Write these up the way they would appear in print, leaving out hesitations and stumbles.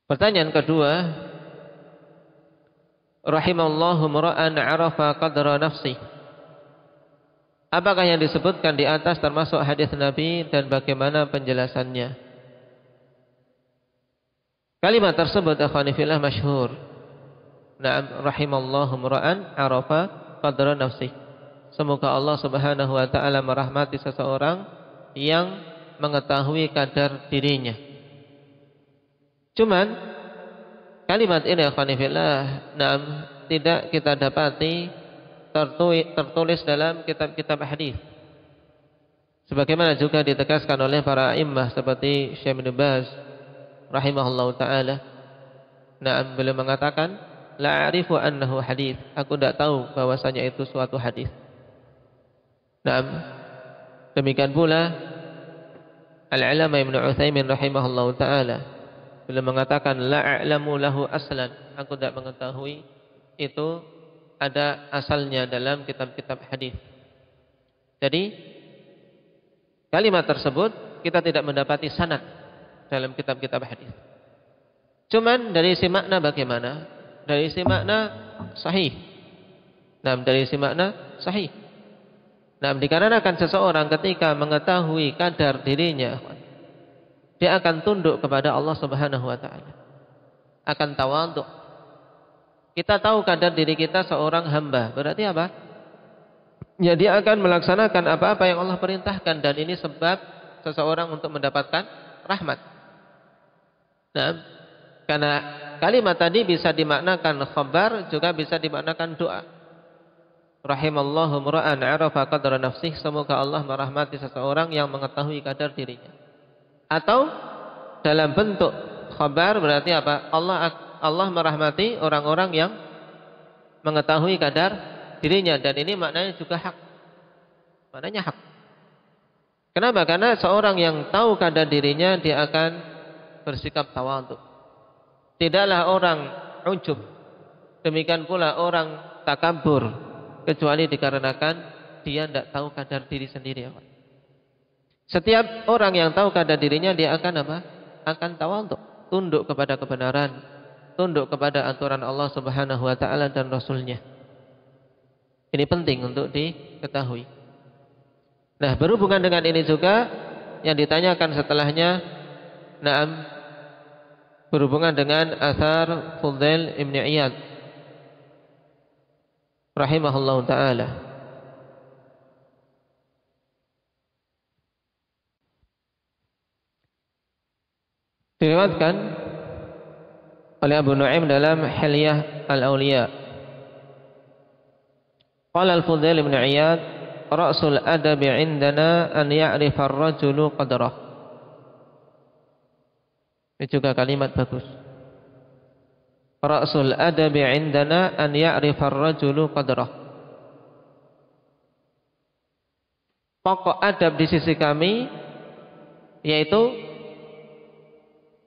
Pertanyaan kedua, rahimallahu mura'an 'arafa qadra nafsi. Apakah yang disebutkan di atas termasuk hadis Nabi dan bagaimana penjelasannya? Kalimat tersebut akhwani fillah masyhur. Na'am, rahimallahu mura'an 'arafa qadra nafsi. Semoga Allah Subhanahu wa taala merahmati seseorang yang mengetahui kadar dirinya. Cuman kalimat ini akhwani fillah, na'am, tidak kita dapati tertulis dalam kitab-kitab hadis. Sebagaimana juga ditegaskan oleh para imam seperti Syekh Ibnu Baz rahimahullahu taala. Na'am, beliau mengatakan, la a'rifu annahu hadis. Aku tidak tahu bahwasanya itu suatu hadis. Na'am. Demikian pula Al-'Allamah Ibnu Utsaimin rahimahullahu taala, beliau mengatakan, la a'lamu lahu aslan. Aku tidak mengetahui itu ada asalnya dalam kitab-kitab hadis. Jadi kalimat tersebut kita tidak mendapati sanad dalam kitab-kitab hadis. Cuman dari isi makna bagaimana? Dari isi makna sahih. Nah, dari isi makna sahih. Nah, dikarenakan seseorang ketika mengetahui kadar dirinya, dia akan tunduk kepada Allah Subhanahu wa taala. Akan tawadhu. Kita tahu kadar diri kita seorang hamba. Berarti apa? Ya, dia akan melaksanakan apa-apa yang Allah perintahkan, dan ini sebab seseorang untuk mendapatkan rahmat. Nah, karena kalimat tadi bisa dimaknakan khabar, juga bisa dimaknakan doa. Rahimallahu mura'an 'arafa qadra nafsih. Semoga Allah merahmati seseorang yang mengetahui kadar dirinya. Atau dalam bentuk khabar berarti apa? Allah merahmati orang-orang yang mengetahui kadar dirinya, dan ini maknanya juga hak. Maknanya hak. Kenapa? Karena seorang yang tahu kadar dirinya, dia akan bersikap tawadhu. Tidaklah orang ujub, demikian pula orang takabur, kecuali dikarenakan dia tidak tahu kadar diri sendiri. Setiap orang yang tahu kadar dirinya, dia akan apa? Akan tawadhu, tunduk kepada kebenaran, tunduk kepada aturan Allah Subhanahu wa taala dan Rasulnya. Ini penting untuk diketahui. Nah, berhubungan dengan ini juga yang ditanyakan setelahnya, na'am, berhubungan dengan athar Fudail Ibn Iyad rahimahullahu taala. Diriwayatkan oleh Abu Nu'aim dalam Hilyah Al-Awliya. Qala Al-Fudail Ibn Iyad, ra'sul adabi 'indana an ya'rifa ar-rajulu qadrah. Ini juga kalimat bagus. Ra'sul adabi 'indana an ya'rifa ar-rajulu qadrah. Pokok adab di sisi kami yaitu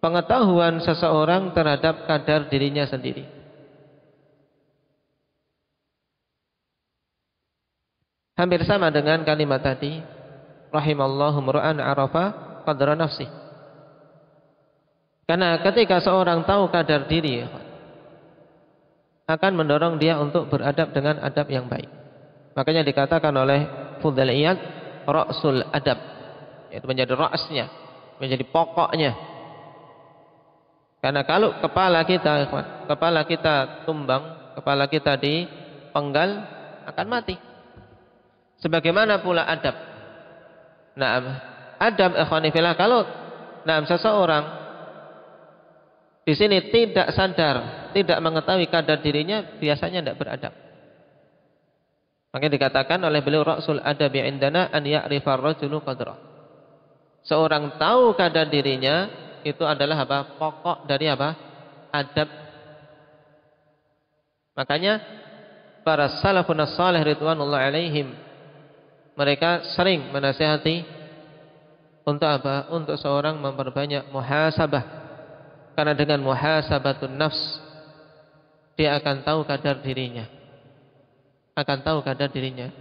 pengetahuan seseorang terhadap kadar dirinya sendiri. Hampir sama dengan kalimat tadi, rahimallahu mura'an 'arafa qadra nafsi. Karena ketika seorang tahu kadar diri, akan mendorong dia untuk beradab dengan adab yang baik. Makanya dikatakan oleh Fudail Iyad, ra'sul adab, yaitu menjadi ra'snya, menjadi pokoknya. Karena kalau kepala kita tumbang, kepala kita dipenggal, akan mati. Sebagaimana pula adab. Nah, adab ikhwani fillah, kalau seseorang di sini tidak sadar, tidak mengetahui kadar dirinya, biasanya tidak beradab. Makanya dikatakan oleh beliau, ra'sul adabi 'indana an ya'rifa ar-rajulu qadrah. Seorang tahu kadar dirinya, itu adalah apa? Pokok dari apa? Adab. Makanya para salafun salih ridwanullah alaihim, mereka sering menasihati untuk apa? Untuk seorang memperbanyak muhasabah. Karena dengan muhasabatun nafs, dia akan tahu kadar dirinya. Akan tahu kadar dirinya.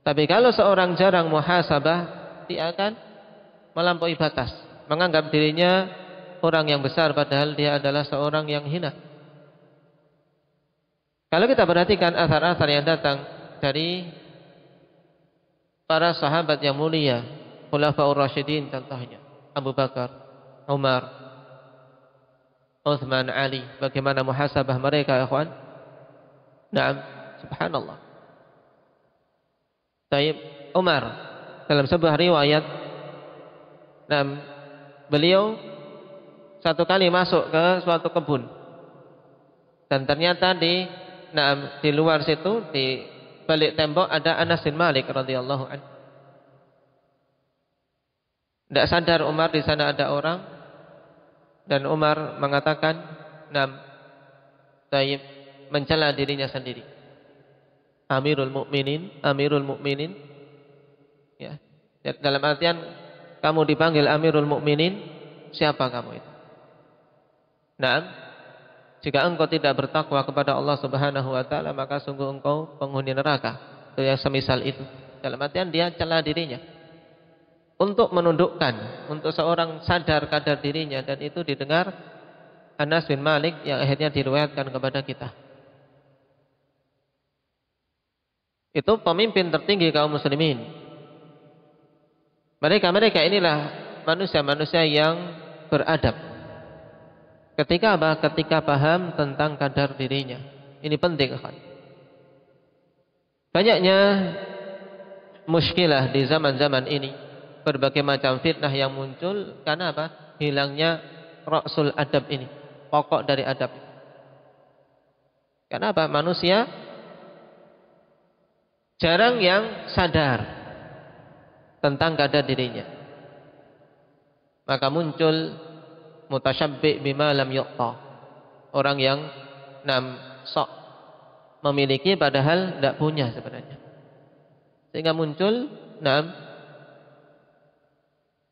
Tapi kalau seorang jarang muhasabah, dia akan melampaui batas, menganggap dirinya orang yang besar padahal dia adalah seorang yang hina. Kalau kita perhatikan athar-athar yang datang dari para sahabat yang mulia, Khulafaur Rasyidin contohnya, Abu Bakar, Umar, Uthman, Ali, bagaimana muhasabah mereka, ya ikhwan? Naam, subhanallah. Taib Umar dalam sebuah riwayat, naam, beliau satu kali masuk ke suatu kebun dan ternyata di luar situ, di balik tembok ada Anas bin Malik radhiyallahu anhu. Tidak sadar Umar di sana ada orang, dan Umar mengatakan, taib, mencela dirinya sendiri. Amirul Mukminin, ya. Dalam artian kamu dipanggil Amirul Mukminin, siapa kamu itu? Jika engkau tidak bertakwa kepada Allah Subhanahu wa taala, maka sungguh engkau penghuni neraka. Itu yang semisal itu. Dalam artian dia cela dirinya. Untuk menundukkan, untuk seorang sadar kadar dirinya, dan itu didengar Anas bin Malik yang akhirnya diriwayatkan kepada kita. Itu pemimpin tertinggi kaum muslimin. Mereka inilah manusia-manusia yang beradab. Ketika apa? Ketika paham tentang kadar dirinya. Ini penting, kan? Banyaknya muskilah di zaman-zaman ini, berbagai macam fitnah yang muncul karena apa? Hilangnya ra'sul adab ini, pokok dari adab. Karena apa? Manusia jarang yang sadar tentang kadar dirinya. Maka muncul mutasyabbi' bima lam yu'ta. Orang yang sok memiliki padahal tidak punya sebenarnya. Sehingga muncul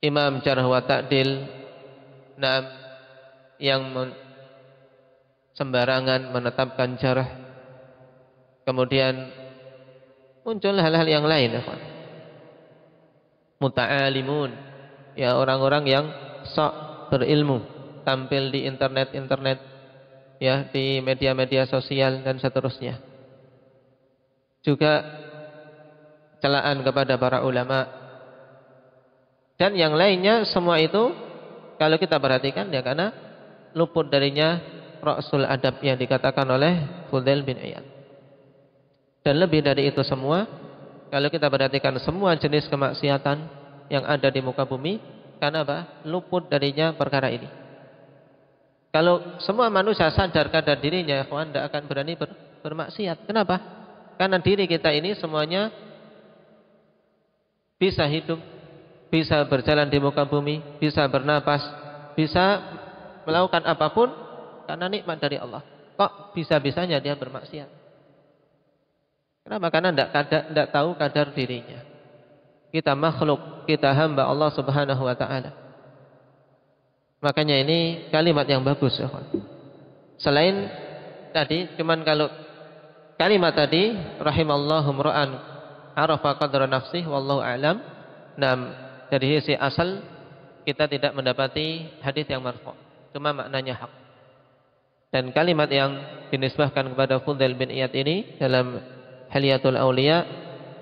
imam jarh wa ta'dil yang sembarangan menetapkan jarh. Kemudian muncul hal-hal yang lain, muta'alimun, ya, orang-orang yang sok berilmu, tampil di internet, ya, di media-media sosial dan seterusnya. Juga celaan kepada para ulama dan yang lainnya. Semua itu kalau kita perhatikan, ya, karena luput darinya ra'sul adab yang dikatakan oleh Fudail bin Iyad. Dan lebih dari itu semua, kalau kita perhatikan semua jenis kemaksiatan yang ada di muka bumi, karena apa? Luput darinya perkara ini. Kalau semua manusia sadar kadar dirinya, kawan, tidak akan berani bermaksiat. Kenapa? Karena diri kita ini semuanya bisa hidup, bisa berjalan di muka bumi, bisa bernapas, bisa melakukan apapun karena nikmat dari Allah. Kok bisa-bisanya dia bermaksiat? Kenapa? Karena tidak tahu kadar dirinya. Kita makhluk, kita hamba Allah Subhanahu wa ta'ala. Makanya ini kalimat yang bagus, ya. Selain tadi, cuman kalau kalimat tadi, rahimallahu mra'an arafa qadra nafsih wallahu a'lam. Dari sisi asal kita tidak mendapati hadis yang marfu', cuma maknanya hak. Dan kalimat yang dinisbahkan kepada Fudail bin Iyad ini dalam Hilyatul Auliya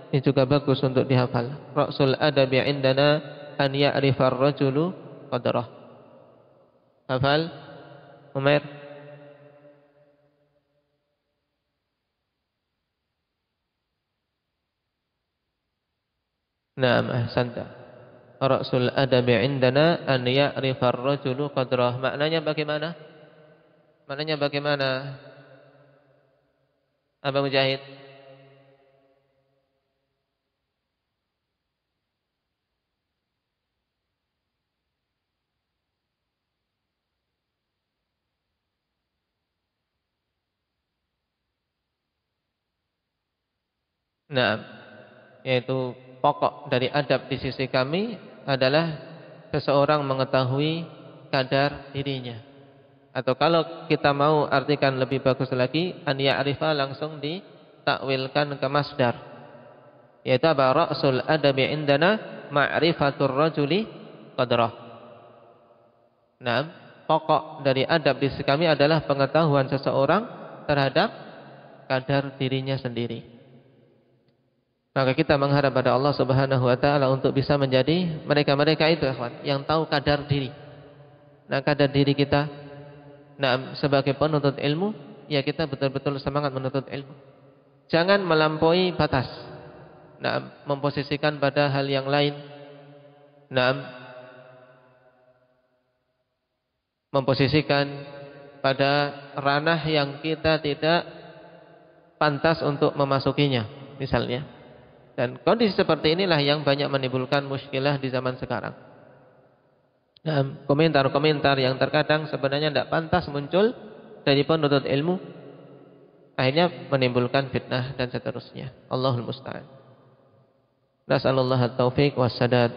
ini juga bagus untuk dihafal. Ra'sul adabi indana an ya'rifar rajulu qadrah. Hafal? Umair? Naam, ahsanta. Ra'sul adabi indana an ya'rifar rajulu qadrah. Maknanya bagaimana? Maknanya bagaimana? Abang Mujahid? Nah, yaitu pokok dari adab di sisi kami adalah seseorang mengetahui kadar dirinya. Atau kalau kita mau artikan lebih bagus lagi, an ya'rifa langsung ditakwilkan ke masdar. Yaitu apa? Ra'sul adabi indana ma'rifatur rajuli qadrah. Nah, pokok dari adab di sisi kami adalah pengetahuan seseorang terhadap kadar dirinya sendiri. Maka kita mengharap pada Allah Subhanahu wa taala untuk bisa menjadi mereka-mereka itu, ikhwan, yang tahu kadar diri. Nah, kadar diri kita, nah, sebagai penuntut ilmu, ya kita betul-betul semangat menuntut ilmu. Jangan melampaui batas. Nah, memposisikan pada hal yang lain. Nah, memposisikan pada ranah yang kita tidak pantas untuk memasukinya, misalnya. Dan kondisi seperti inilah yang banyak menimbulkan muskilah di zaman sekarang. Nah, komentar-komentar yang terkadang sebenarnya tidak pantas muncul dari penuntut ilmu, akhirnya menimbulkan fitnah dan seterusnya. Allahul musta'an. Nas'alullah at-taufiq was sadad.